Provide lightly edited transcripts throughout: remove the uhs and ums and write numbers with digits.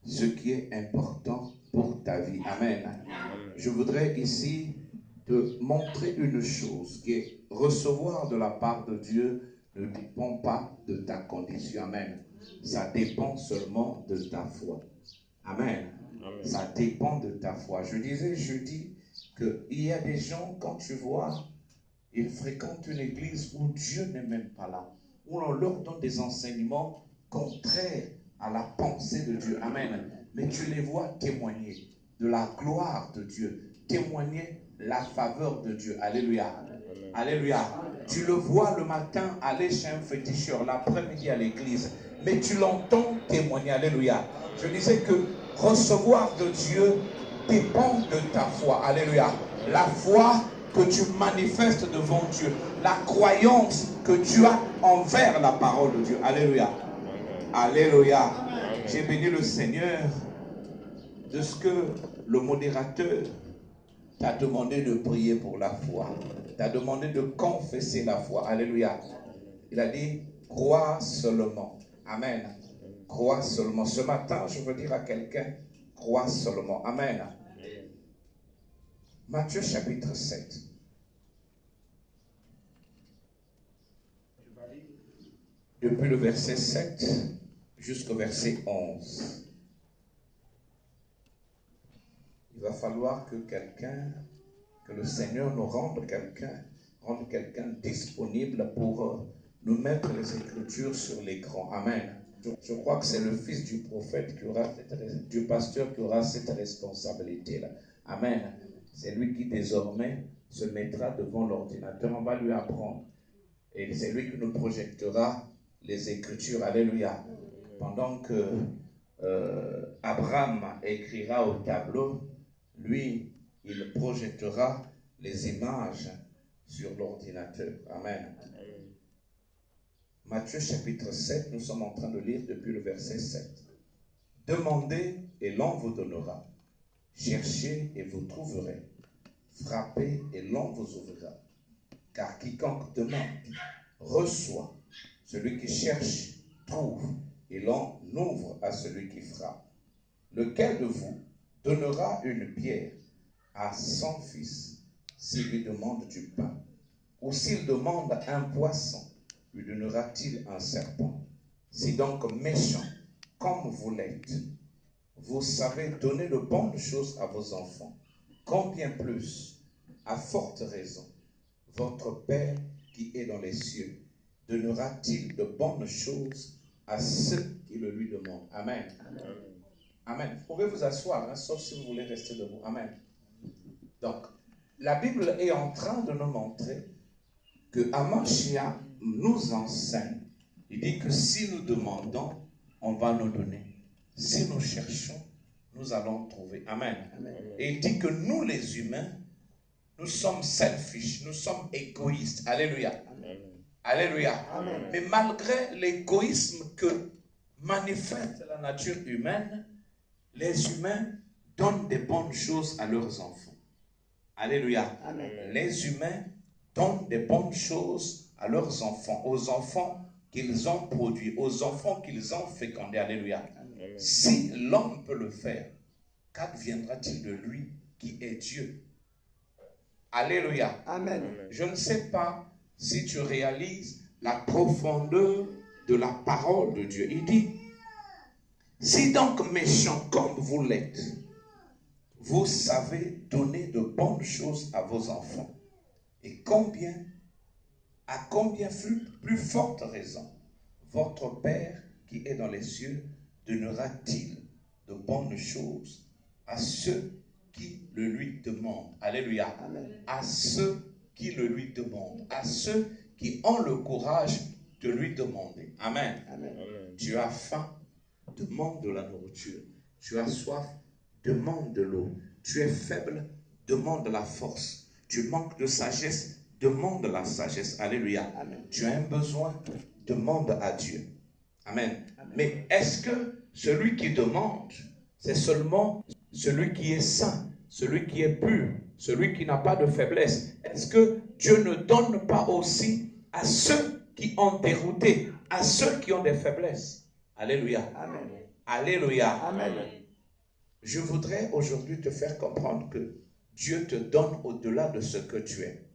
ce qui est important pour ta vie. Amen. Je voudrais ici te montrer une chose, qui est recevoir de la part de Dieu ne dépend pas de ta condition. Amen. Ça dépend seulement de ta foi. Amen. Amen. Ça dépend de ta foi. Je disais jeudi qu'il y a des gens, quand tu vois, ils fréquentent une église où Dieu n'est même pas là, où on leur donne des enseignements contraires à la pensée de Dieu. Amen. Mais tu les vois témoigner de la gloire de Dieu, témoigner la faveur de Dieu. Alléluia. Amen. Alléluia. Tu le vois le matin aller chez un féticheur, l'après-midi à l'église, mais tu l'entends témoigner. Alléluia. Je disais que recevoir de Dieu dépend de ta foi. Alléluia. La foi que tu manifestes devant Dieu, la croyance que tu as envers la parole de Dieu. Alléluia. Alléluia. J'ai béni le Seigneur de ce que le modérateur t'a demandé de prier pour la foi, t'a demandé de confesser la foi. Alléluia. Il a dit, crois seulement. Amen. Crois seulement. Ce matin, je veux dire à quelqu'un, crois seulement. Amen. Matthieu chapitre 7. Depuis le verset 7 jusqu'au verset 11. Il va falloir que le Seigneur nous rende quelqu'un disponible pour nous mettre les Écritures sur l'écran. Amen. Je crois que c'est le fils du prophète du pasteur qui aura cette responsabilité-là. Amen. C'est lui qui désormais se mettra devant l'ordinateur. On va lui apprendre. Et c'est lui qui nous projectera les Écritures. Alléluia. Pendant que Abraham écrira au tableau, lui, il projettera les images sur l'ordinateur. Amen. Matthieu chapitre 7, nous sommes en train de lire depuis le verset 7. Demandez et l'on vous donnera. Cherchez et vous trouverez. Frappez et l'on vous ouvrira. Car quiconque demande, reçoit. Celui qui cherche, trouve. Et l'on ouvre à celui qui frappe. Lequel de vous donnera une pierre à son fils s'il lui demande du pain? Ou s'il demande un poisson, lui donnera-t-il un serpent? Si donc méchant, comme vous l'êtes, vous savez donner de bonnes choses à vos enfants, combien plus, à forte raison, votre Père qui est dans les cieux donnera-t-il de bonnes choses à ceux qui le lui demandent? Amen. Amen. Amen. Vous pouvez vous asseoir, sauf si vous voulez rester debout. Amen. Donc, la Bible est en train de nous montrer que Amashia nous enseigne. Il dit que si nous demandons, on va nous donner. Si nous cherchons, nous allons trouver. Amen. Amen. Et il dit que nous, les humains, nous sommes selfish, nous sommes égoïstes. Alléluia. Amen. Alléluia. Amen. Mais malgré l'égoïsme que manifeste la nature humaine, les humains donnent des bonnes choses à leurs enfants. Alléluia. Amen. Les humains donnent des bonnes choses à leurs enfants, aux enfants qu'ils ont produits, aux enfants qu'ils ont fécondés. Alléluia. Amen. Si l'homme peut le faire, qu'adviendra-t-il de lui qui est Dieu? Alléluia. Amen. Je ne sais pas si tu réalises la profondeur de la parole de Dieu. Il dit, si donc méchant comme vous l'êtes, vous savez donner de bonnes choses à vos enfants, et à combien plus forte raison, votre Père qui est dans les cieux donnera-t-il de bonnes choses à ceux qui le lui demandent? Alléluia. Amen. À ceux qui le lui demandent, à ceux qui ont le courage de lui demander. Amen. Amen. Tu as faim, demande de la nourriture. Tu as soif, demande de l'eau. Tu es faible, demande de la force. Tu manques de sagesse, demande la sagesse. Alléluia. Amen. Tu as un besoin, demande à Dieu. Amen. Amen. Mais est-ce que celui qui demande, c'est seulement celui qui est saint, celui qui est pur, celui qui n'a pas de faiblesse? Est-ce que Dieu ne donne pas aussi à ceux qui ont dérouté, à ceux qui ont des faiblesses? Alléluia. Amen. Alléluia. Amen. Je voudrais aujourd'hui te faire comprendre que Dieu te donne au-delà de ce que tu es.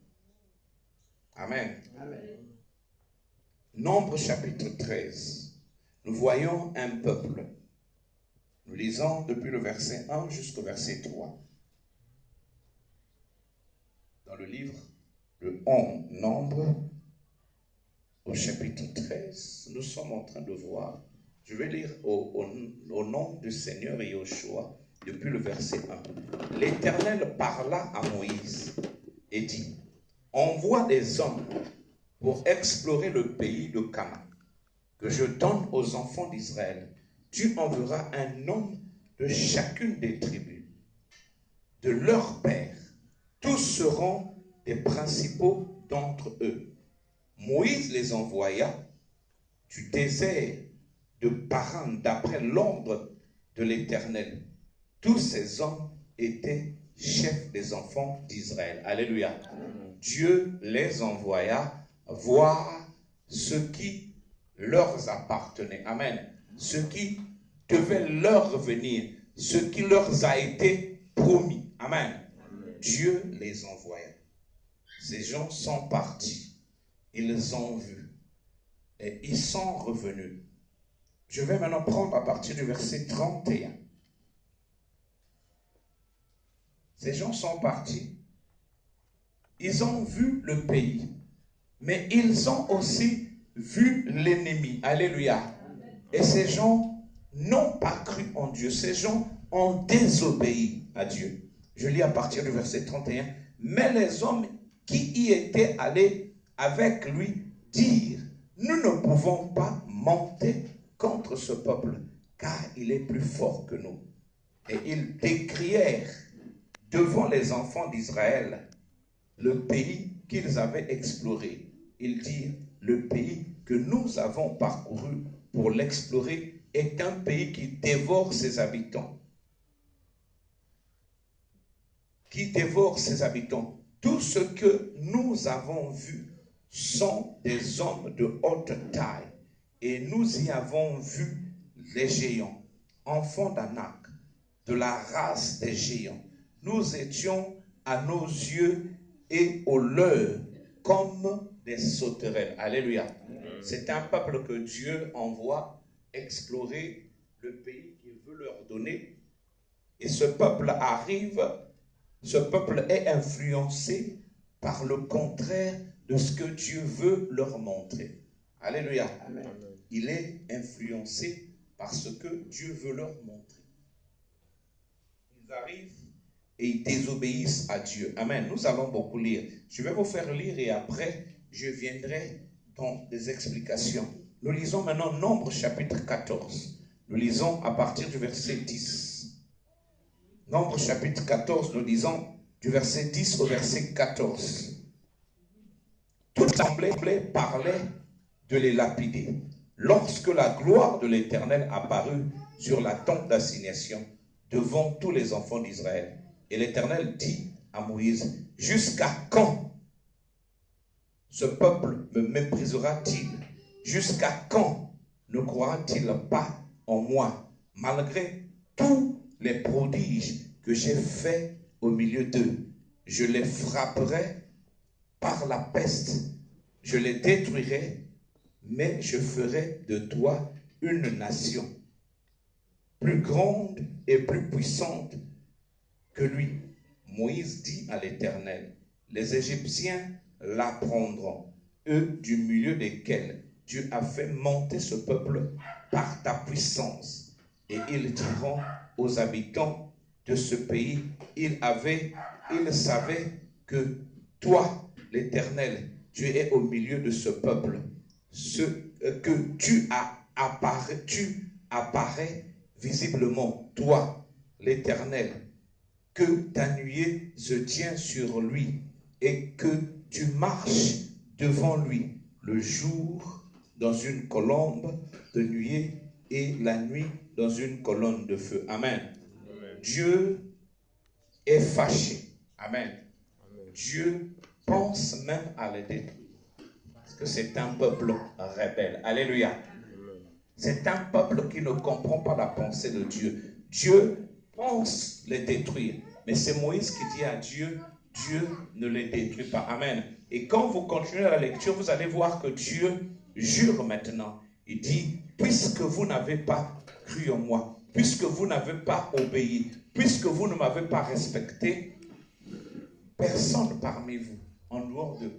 Amen. Amen. Nombre chapitre 13. Nous voyons un peuple. Nous lisons depuis le verset 1 jusqu'au verset 3. Dans le livre de Nombre, au chapitre 13, nous sommes en train de voir. Je vais lire au nom du Seigneur Yahushua depuis le verset 1. L'Éternel parla à Moïse et dit, envoie des hommes pour explorer le pays de Canaan, que je donne aux enfants d'Israël. Tu enverras un homme de chacune des tribus, de leur père. Tous seront des principaux d'entre eux. Moïse les envoya du désert de Paran d'après l'ordre de l'Éternel. Tous ces hommes étaient chefs des enfants d'Israël. Alléluia. Dieu les envoya voir ce qui leur appartenait. Amen. Ce qui devait leur revenir, ce qui leur a été promis. Amen. Dieu les envoya. Ces gens sont partis. Ils ont vu. Et ils sont revenus. Je vais maintenant prendre à partir du verset 31. Ces gens sont partis. Ils ont vu le pays. Mais ils ont aussi vu l'ennemi. Alléluia. Et ces gens n'ont pas cru en Dieu. Ces gens ont désobéi à Dieu. Je lis à partir du verset 31. Mais les hommes qui y étaient allés avec lui dirent, nous ne pouvons pas monter contre ce peuple, car il est plus fort que nous. Et ils décrièrent devant les enfants d'Israël le pays qu'ils avaient exploré. Ils dirent, le pays que nous avons parcouru pour l'explorer est un pays qui dévore ses habitants. Qui dévore ses habitants. Tout ce que nous avons vu sont des hommes de haute taille. Et nous y avons vu les géants, enfants d'Anak, de la race des géants. Nous étions à nos yeux et aux leurs comme des sauterelles. Alléluia. C'est un peuple que Dieu envoie explorer le pays qu'il veut leur donner. Et ce peuple arrive, ce peuple est influencé par le contraire de ce que Dieu veut leur montrer. Alléluia. Amen. Il est influencé par ce que Dieu veut leur montrer. Ils arrivent et ils désobéissent à Dieu. Amen. Nous allons beaucoup lire. Je vais vous faire lire et après, je viendrai dans des explications. Nous lisons maintenant Nombre chapitre 14. Nous lisons à partir du verset 10. Nombre chapitre 14, nous lisons du verset 10 au verset 14. Toute l'assemblée parlait de les lapider. Lorsque la gloire de l'Éternel apparut sur la tente d'assignation devant tous les enfants d'Israël, et l'Éternel dit à Moïse, jusqu'à quand ce peuple me méprisera-t-il? Jusqu'à quand ne croira-t-il pas en moi, malgré tous les prodiges que j'ai faits au milieu d'eux? Je les frapperai par la peste, je les détruirai, mais je ferai de toi une nation plus grande et plus puissante que lui. Moïse dit à l'Éternel, les Égyptiens la prendront, eux du milieu desquels tu as fait monter ce peuple par ta puissance. Et ils diront aux habitants de ce pays, ils savaient que toi, l'Éternel, tu es au milieu de ce peuple. Que tu apparais visiblement, toi, l'Éternel, que ta nuée se tient sur lui et que tu marches devant lui le jour dans une colombe de nuée et la nuit dans une colonne de feu. Amen. Amen. Dieu est fâché. Amen. Amen. Dieu pense même à les détruire. Parce que c'est un peuple rebelle. Alléluia. Amen. C'est un peuple qui ne comprend pas la pensée de Dieu. Dieu pense les détruire. Mais c'est Moïse qui dit à Dieu, Dieu ne les détruit pas. Amen. Et quand vous continuez la lecture, vous allez voir que Dieu jure maintenant. Il dit, puisque vous n'avez pas cru en moi, puisque vous n'avez pas obéi, puisque vous ne m'avez pas respecté, personne parmi vous, en dehors de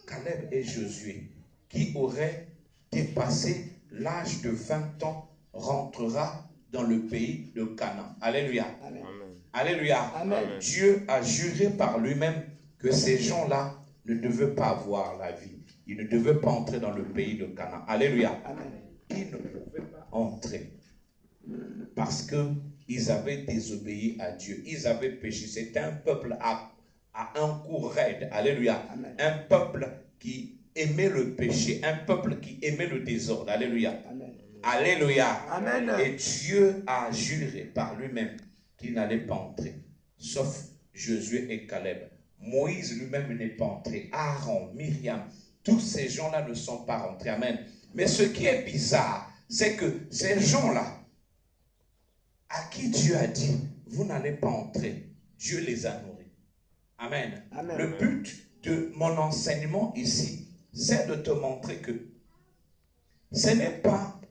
Caleb et Josué, qui aurait dépassé l'âge de 20 ans, rentrera dans le pays de Canaan. Alléluia. Amen. Alléluia. Amen. Dieu a juré par lui-même que ces gens-là ne devaient pas avoir la vie. Ils ne devaient pas entrer dans le pays de Canaan. Alléluia. Amen. Ils ne pouvaient pas entrer parce qu'ils avaient désobéi à Dieu. Ils avaient péché. C'était un peuple à un coup raide. Alléluia. Amen. Un peuple qui aimait le péché. Un peuple qui aimait le désordre. Alléluia. Amen. Alléluia. Amen. Et Dieu a juré par lui-même qu'il n'allait pas entrer, sauf Josué et Caleb. Moïse lui-même n'est pas entré. Aaron, Myriam, tous ces gens-là ne sont pas rentrés. Amen. Mais ce qui est bizarre, c'est que ces gens-là, à qui Dieu a dit, vous n'allez pas entrer, Dieu les a nourris. Amen. Amen. Le but de mon enseignement ici, c'est de te montrer que ce n'est pas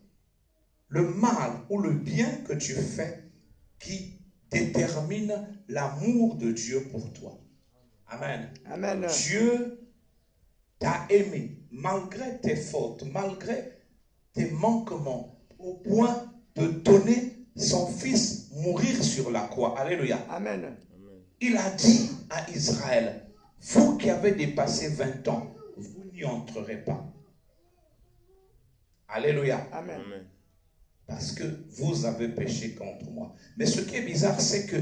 le mal ou le bien que tu fais qui détermine l'amour de Dieu pour toi. Amen. Amen. Dieu t'a aimé malgré tes fautes, malgré tes manquements, au point de donner son fils mourir sur la croix. Alléluia. Amen. Il a dit à Israël, vous qui avez dépassé 20 ans, vous n'y entrerez pas. Alléluia. Amen. Parce que vous avez péché contre moi. Mais ce qui est bizarre, c'est que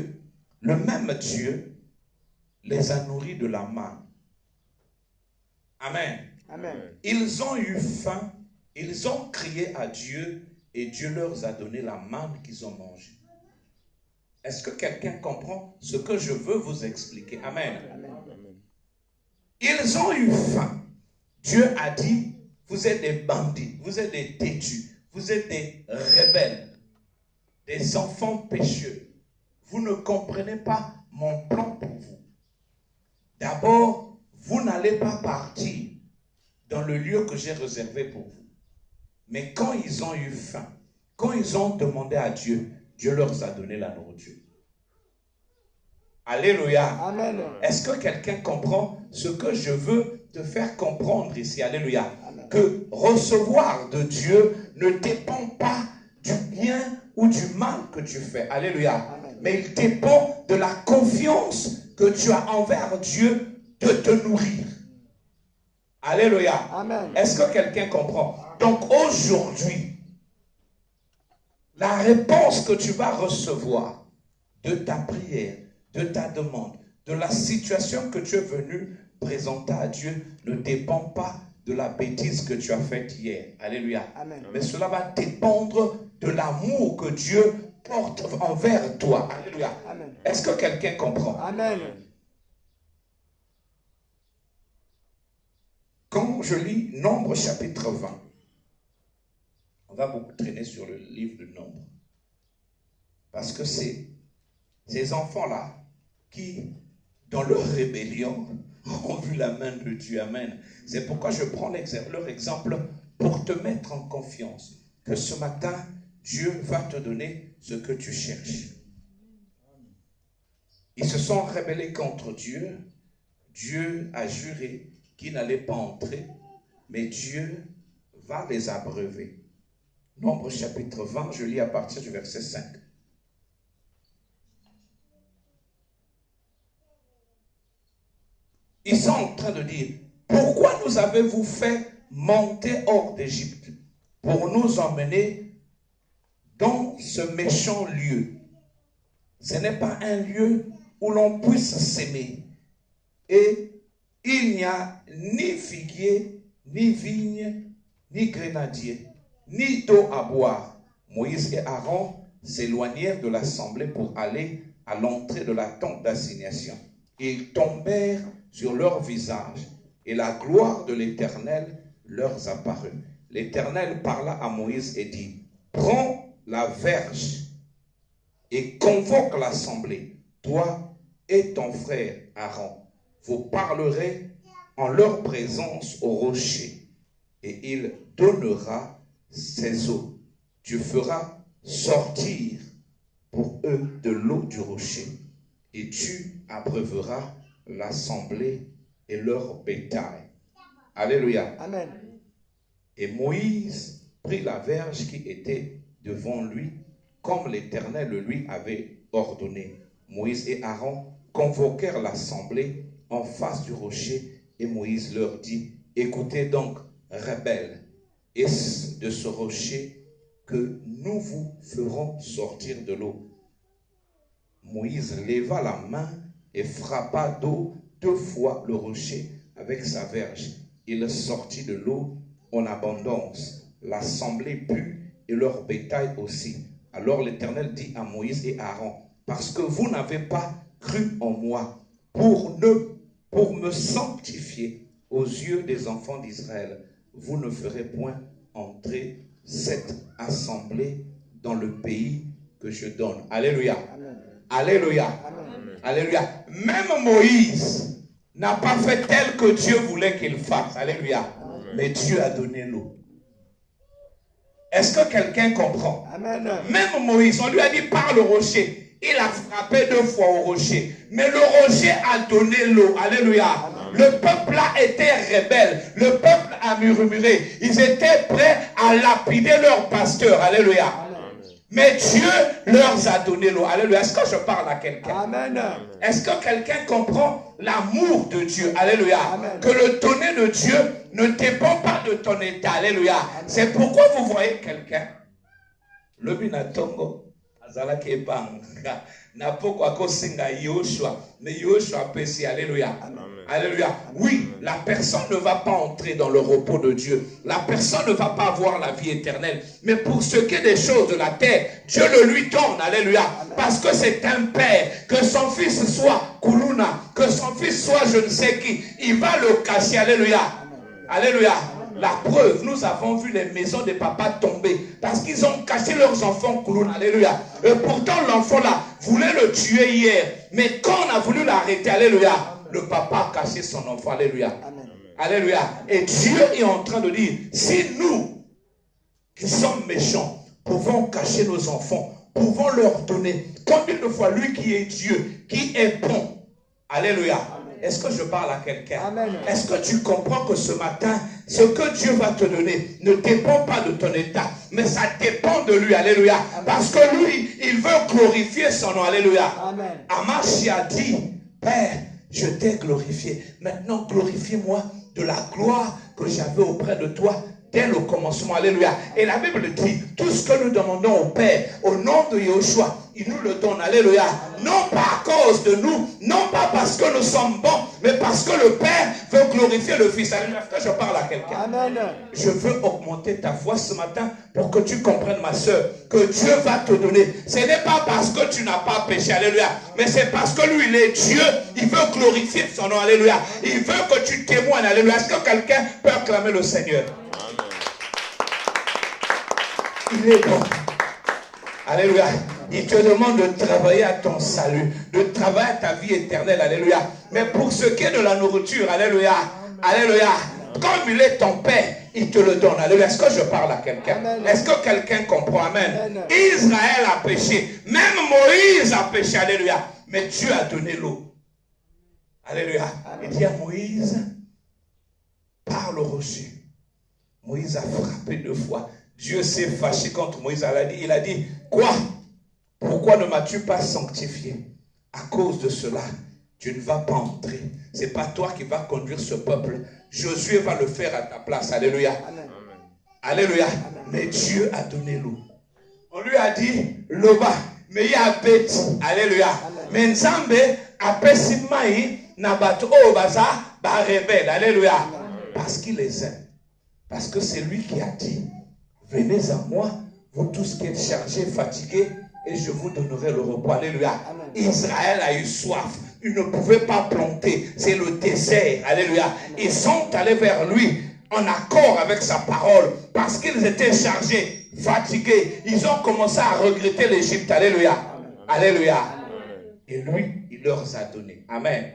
le même Dieu les a nourris de la manne. Amen. Amen. Ils ont eu faim, ils ont crié à Dieu et Dieu leur a donné la manne qu'ils ont mangée. Est-ce que quelqu'un comprend ce que je veux vous expliquer? Amen. Amen. Ils ont eu faim. Dieu a dit, vous êtes des bandits, vous êtes des têtus. Vous êtes des rebelles, des enfants pécheux. Vous ne comprenez pas mon plan pour vous. D'abord, vous n'allez pas partir dans le lieu que j'ai réservé pour vous. Mais quand ils ont eu faim, quand ils ont demandé à Dieu, Dieu leur a donné la nourriture. Alléluia. Amen. Est-ce que quelqu'un comprend ce que je veux te faire comprendre ici? Alléluia. Amen. Que recevoir de Dieu ne dépend pas du bien ou du mal que tu fais. Alléluia. Amen. Mais il dépend de la confiance que tu as envers Dieu de te nourrir. Alléluia. Amen. Est-ce que quelqu'un comprend? Donc aujourd'hui, la réponse que tu vas recevoir de ta prière, de ta demande, de la situation que tu es venu présenter à Dieu ne dépend pas de la bêtise que tu as faite hier. Alléluia. Amen. Mais cela va dépendre de l'amour que Dieu porte envers toi. Alléluia. Amen. Est-ce que quelqu'un comprend? Amen. Quand je lis Nombre chapitre 20, on va beaucoup traîner sur le livre de Nombre. Parce que c'est ces enfants-là qui, dans leur rébellion, ont vu la main de Dieu. Amen. C'est pourquoi je prends leur exemple pour te mettre en confiance que ce matin, Dieu va te donner ce que tu cherches. Ils se sont rebellés contre Dieu. Dieu a juré qu'ils n'allaient pas entrer, mais Dieu va les abreuver. Nombre chapitre 20, je lis à partir du verset 5. Ils sont en train de dire, pourquoi nous avez-vous fait monter hors d'Égypte pour nous emmener dans ce méchant lieu? Ce n'est pas un lieu où l'on puisse s'aimer. Et il n'y a ni figuier, ni vigne, ni grenadier, ni d'eau à boire. Moïse et Aaron s'éloignèrent de l'assemblée pour aller à l'entrée de la tente d'assignation. Ils tombèrent sur leur visage, et la gloire de l'Éternel leur apparut. L'Éternel parla à Moïse et dit, prends la verge et convoque l'assemblée, toi et ton frère Aaron. Vous parlerez en leur présence au rocher, et il donnera ses eaux. Tu feras sortir pour eux de l'eau du rocher, et tu abreuveras l'assemblée et leur bétail. Alléluia. Amen. Et Moïse prit la verge qui était devant lui, comme l'Éternel le lui avait ordonné. Moïse et Aaron convoquèrent l'assemblée en face du rocher, et Moïse leur dit, écoutez donc, rebelles, est-ce de ce rocher que nous vous ferons sortir de l'eau? Moïse leva la main et frappa d'eau 2 fois le rocher avec sa verge. Il sortit de l'eau en abondance. L'assemblée put et leur bétail aussi. Alors l'Éternel dit à Moïse et Aaron, parce que vous n'avez pas cru en moi pour me sanctifier aux yeux des enfants d'Israël, vous ne ferez point entrer cette assemblée dans le pays que je donne. Alléluia. Amen. Alléluia. Amen. Alléluia. Même Moïse n'a pas fait tel que Dieu voulait qu'il fasse. Alléluia. Amen. Mais Dieu a donné l'eau. Est-ce que quelqu'un comprend? Amen. Même Moïse, on lui a dit par le rocher. Il a frappé 2 fois au rocher. Mais le rocher a donné l'eau. Alléluia. Amen. Le peuple là était rebelle. Le peuple a murmuré. Ils étaient prêts à lapider leur pasteur. Alléluia. Amen. Mais Dieu leur a donné l'eau. Alléluia. Est-ce que je parle à quelqu'un? Amen. Est-ce que quelqu'un comprend l'amour de Dieu? Alléluia. Amen. Que le donner de Dieu ne dépend pas de ton état. Alléluia. Amen. C'est pourquoi vous voyez quelqu'un. Le binatongo. Azala kebanga. Na pokwa kosinga Yoshua. Mais Yoshua peut s'y. Alléluia. Amen. Alléluia. Oui, la personne ne va pas entrer dans le repos de Dieu. La personne ne va pas avoir la vie éternelle. Mais pour ce qui est des choses de la terre, Dieu le lui donne. Alléluia. Parce que c'est un père. Que son fils soit Kuluna. Que son fils soit je ne sais qui. Il va le cacher. Alléluia. Alléluia. La preuve, nous avons vu les maisons des papas tomber parce qu'ils ont caché leurs enfants Kuluna. Alléluia. Et pourtant l'enfant là voulait le tuer hier. Mais quand on a voulu l'arrêter, alléluia, le papa a caché son enfant. Alléluia. Amen. Alléluia. Et Dieu est en train de dire, si nous, qui sommes méchants, pouvons cacher nos enfants, pouvons leur donner, combien de fois lui qui est Dieu, qui est bon. Alléluia. Est-ce que je parle à quelqu'un? Est-ce que tu comprends que ce matin, ce que Dieu va te donner ne dépend pas de ton état, mais ça dépend de lui. Alléluia. Amen. Parce que lui, il veut glorifier son nom. Alléluia. Amashi a dit, Père, je t'ai glorifié. Maintenant, glorifie-moi de la gloire que j'avais auprès de toi dès le commencement. Alléluia. Et la Bible dit, tout ce que nous demandons au Père, au nom de Yeshua, il nous le donne. Alléluia. Non pas à cause de nous, non pas parce que nous sommes bons, mais parce que le Père veut glorifier le Fils. Alléluia. Est-ce que je parle à quelqu'un? Amen. Je veux augmenter ta foi ce matin pour que tu comprennes, ma soeur, que Dieu va te donner. Ce n'est pas parce que tu n'as pas péché. Alléluia. Mais c'est parce que lui, il est Dieu. Il veut glorifier son nom. Alléluia. Il veut que tu témoignes. Alléluia. Est-ce que quelqu'un peut acclamer le Seigneur? Il est bon. Alléluia. Il te demande de travailler à ton salut, de travailler à ta vie éternelle. Alléluia. Mais pour ce qui est de la nourriture, alléluia. Alléluia. Comme il est ton Père, il te le donne. Alléluia. Est-ce que je parle à quelqu'un? Est-ce que quelqu'un comprend? Amen. Israël a péché. Même Moïse a péché. Alléluia. Mais Dieu a donné l'eau. Alléluia. Il dit à Moïse, par le rocher. Moïse a frappé 2 fois. Dieu s'est fâché contre Moïse. Il a dit, quoi? Pourquoi ne m'as-tu pas sanctifié? À cause de cela, tu ne vas pas entrer. Ce n'est pas toi qui vas conduire ce peuple. Josué va le faire à ta place. Alléluia. Amen. Alléluia. Amen. Mais Dieu a donné l'eau. On lui a dit, Loba, mais il y a bête. Alléluia. Amen. Mais Nzambe a pessimai nabato obaza ba rebelle. Alléluia. Amen. Parce qu'il les aime. Parce que c'est lui qui a dit, venez à moi, vous tous qui êtes chargés, fatigués, et je vous donnerai le repos. Alléluia. Amen. Israël a eu soif. Ils ne pouvaient pas planter. C'est le désert. Alléluia. Ils sont allés vers lui en accord avec sa parole parce qu'ils étaient chargés, fatigués. Ils ont commencé à regretter l'Égypte. Alléluia. Alléluia. Et lui, il leur a donné. Amen.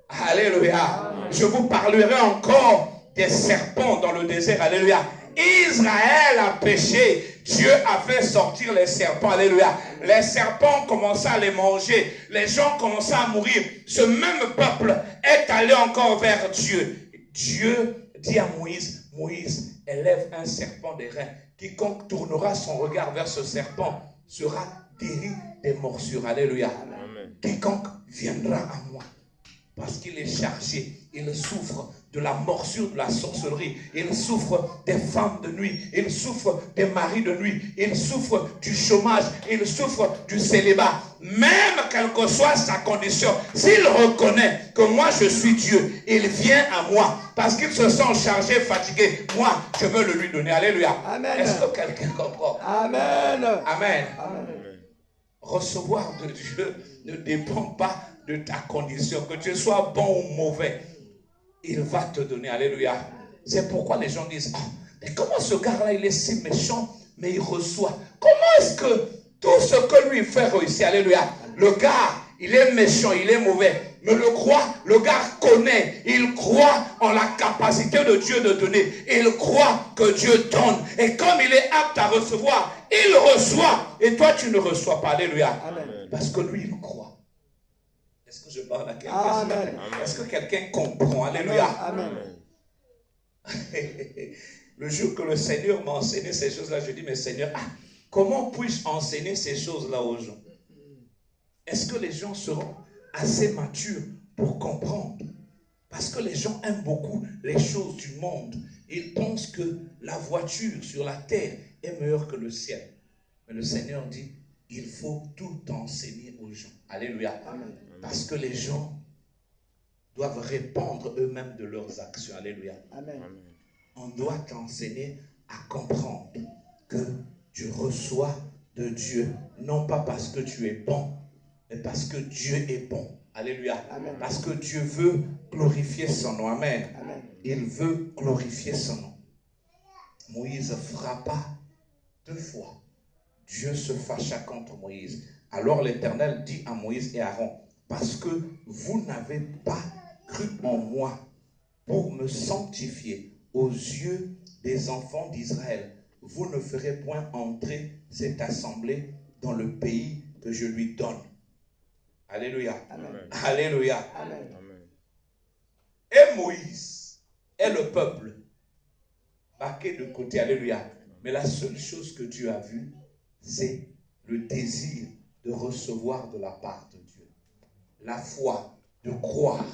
Alléluia. Je vous parlerai encore des serpents dans le désert. Alléluia. Israël a péché. Dieu a fait sortir les serpents. Alléluia. Les serpents commençaient à les manger. Les gens commençaient à mourir. Ce même peuple est allé encore vers Dieu. Dieu dit à Moïse, Moïse, élève un serpent des reins. Quiconque tournera son regard vers ce serpent sera guéri des morsures. Alléluia. Amen. Quiconque viendra à moi, parce qu'il est chargé, il souffre de la morsure de la sorcellerie, il souffre des femmes de nuit, il souffre des maris de nuit, il souffre du chômage, il souffre du célibat. Même quelle que soit sa condition, s'il reconnaît que moi je suis Dieu, il vient à moi parce qu'il se sent chargé, fatigué. Moi, je veux le lui donner. Alléluia. Amen. Est-ce que quelqu'un comprend? Amen. Amen. Amen. Recevoir de Dieu ne dépend pas de ta condition, que tu sois bon ou mauvais. Il va te donner. Alléluia. C'est pourquoi les gens disent, ah, mais comment ce gars-là, il est si méchant, mais il reçoit. Comment est-ce que tout ce que lui fait réussir? Alléluia. Le gars, il est méchant, il est mauvais. Mais le gars connaît, il croit en la capacité de Dieu de donner. Il croit que Dieu donne. Et comme il est apte à recevoir, il reçoit. Et toi, tu ne reçois pas. Alléluia. Amen. Parce que lui, il croit. Est-ce que je parle à quelqu'un? Est-ce que quelqu'un comprend? Alléluia. Amen. Le jour que le Seigneur m'a enseigné ces choses-là, je dis, mais Seigneur, comment puis-je enseigner ces choses-là aux gens? Est-ce que les gens seront assez matures pour comprendre? Parce que les gens aiment beaucoup les choses du monde. Ils pensent que la voiture sur la terre est meilleure que le ciel. Mais le Seigneur dit, il faut tout enseigner aux gens. Alléluia. Amen. Parce que les gens doivent répondre eux-mêmes de leurs actions. Alléluia. Amen. On doit t'enseigner à comprendre que tu reçois de Dieu, non pas parce que tu es bon, mais parce que Dieu est bon. Alléluia. Amen. Parce que Dieu veut glorifier son nom. Amen. Amen. Il veut glorifier son nom. Moïse frappa 2 fois. Dieu se fâcha contre Moïse. Alors l'Éternel dit à Moïse et Aaron, parce que vous n'avez pas cru en moi pour me sanctifier aux yeux des enfants d'Israël, vous ne ferez point entrer cette assemblée dans le pays que je lui donne. Alléluia. Amen. Alléluia. Amen. Et Moïse et le peuple baqués de côté. Alléluia. Mais la seule chose que Dieu a vue, c'est le désir de recevoir de la part de Dieu. La foi, de croire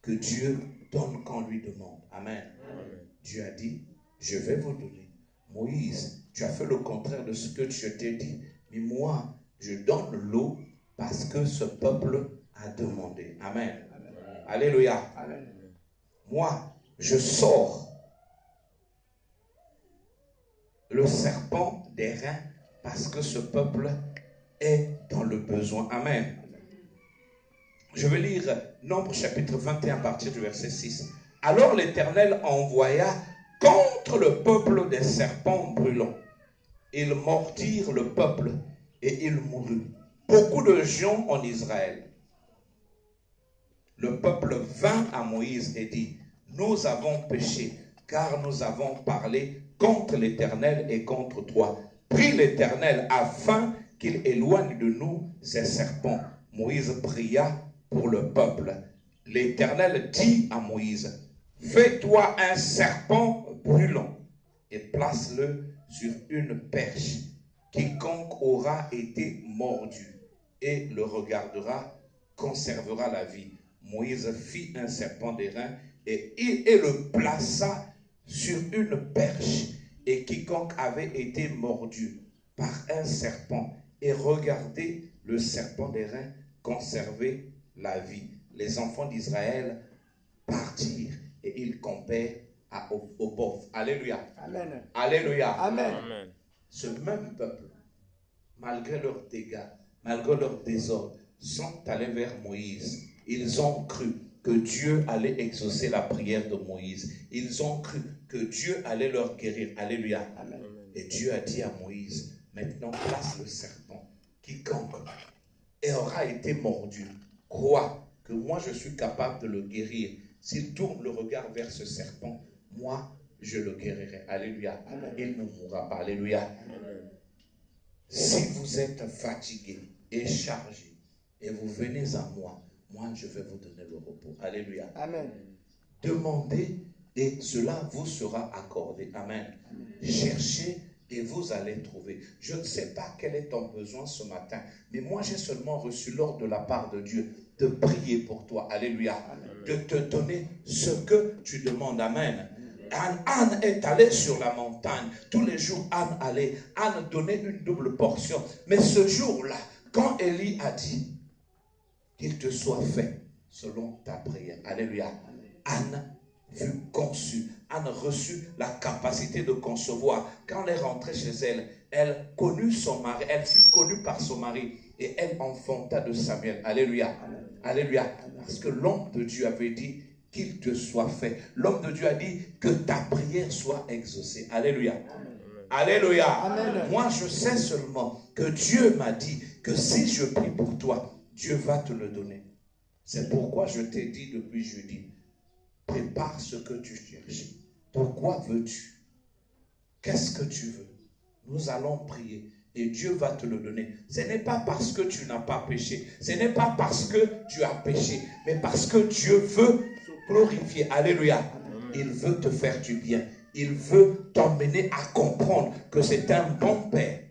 que Dieu donne quand on lui demande. Amen. Amen. Dieu a dit, je vais vous donner. Moïse, tu as fait le contraire de ce que je t'ai dit. Mais moi, je donne l'eau parce que ce peuple a demandé. Amen. Amen. Alléluia. Amen. Moi, je sors le serpent des reins parce que ce peuple est dans le besoin. Amen. Je vais lire Nombre chapitre 21 à partir du verset 6. Alors l'Éternel envoya contre le peuple des serpents brûlants. Ils mordirent le peuple et il mourut. Beaucoup de gens en Israël. Le peuple vint à Moïse et dit, nous avons péché car nous avons parlé contre l'Éternel et contre toi. Prie l'Éternel afin qu'il éloigne de nous ces serpents. Moïse pria pour le peuple. L'Éternel dit à Moïse, fais-toi un serpent brûlant et place-le sur une perche. Quiconque aura été mordu et le regardera conservera la vie. Moïse fit un serpent d'airain et le plaça sur une perche. Et quiconque avait été mordu par un serpent et regardait le serpent d'airain conserver la vie. Les enfants d'Israël partirent et ils campèrent à Oboth. Alléluia. Amen. Alléluia. Amen. Amen. Ce même peuple, malgré leurs dégâts, malgré leur désordre, sont allés vers Moïse. Ils ont cru que Dieu allait exaucer la prière de Moïse. Ils ont cru que Dieu allait leur guérir. Alléluia. Amen. Et Dieu a dit à Moïse, maintenant place le serpent. Quiconque aura été mordu, crois que moi je suis capable de le guérir. S'il tourne le regard vers ce serpent, moi je le guérirai. Alléluia. Il ne mourra pas. Alléluia. Si vous êtes fatigué et chargé et vous venez à moi, moi je vais vous donner le repos. Alléluia. Amen. Demandez et cela vous sera accordé. Amen. Cherchez et vous allez trouver. Je ne sais pas quel est ton besoin ce matin, mais moi j'ai seulement reçu l'ordre de la part de Dieu de prier pour toi. Alléluia. Amen. De te donner ce que tu demandes. Amen. Anne est allée sur la montagne. Tous les jours, Anne donnait une double portion. Mais ce jour-là, quand Élie a dit qu'il te soit fait selon ta prière. Alléluia. Anne fut conçue. Anne reçut la capacité de concevoir. Quand elle est rentrée chez elle, elle connut son mari. Elle fut connue par son mari. Et elle enfanta de Samuel. Alléluia. Alléluia. Parce que l'homme de Dieu avait dit qu'il te soit fait. L'homme de Dieu a dit que ta prière soit exaucée. Alléluia. Amen. Alléluia. Amen. Moi, je sais seulement que Dieu m'a dit que si je prie pour toi, Dieu va te le donner. C'est pourquoi je t'ai dit depuis jeudi, prépare ce que tu cherches. Pourquoi veux-tu? Qu'est-ce que tu veux? Nous allons prier et Dieu va te le donner. Ce n'est pas parce que tu n'as pas péché. Ce n'est pas parce que tu as péché, mais parce que Dieu veut glorifier. Alléluia. Il veut te faire du bien. Il veut t'emmener à comprendre que c'est un bon Père.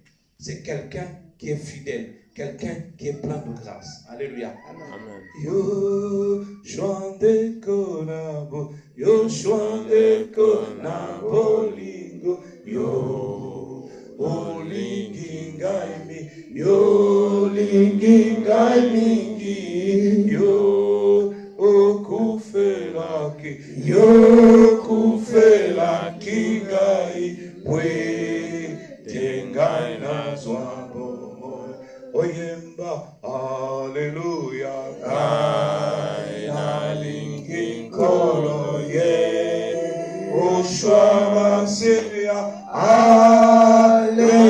C'est quelqu'un qui est fidèle. Quelqu'un qui est plein de grâce. Alléluia. Amen. Yo chante konabo, yo chante konabo lingo, yo olingingai mi, yo lingingai mingi, yo okufelaki, yo kufelaki gai, we tengai na zwambo. Oyemba, Alleluia, Kaina lingi kolo ye, Oshwa Masia, Alleluia,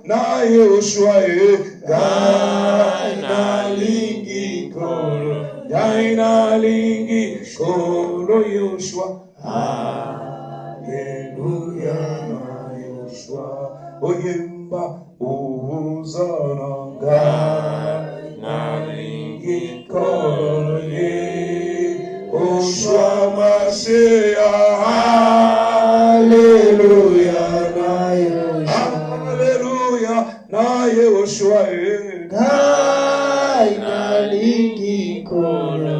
na Yoshua ye, Kaina lingi kolo Yoshua, Alleluia, na Yoshua. Oyemba uzananga nalingi kolye Oshwa Masia. Hallelujah na Yoshua. Hallelujah na Yoshua. Nalingi kolye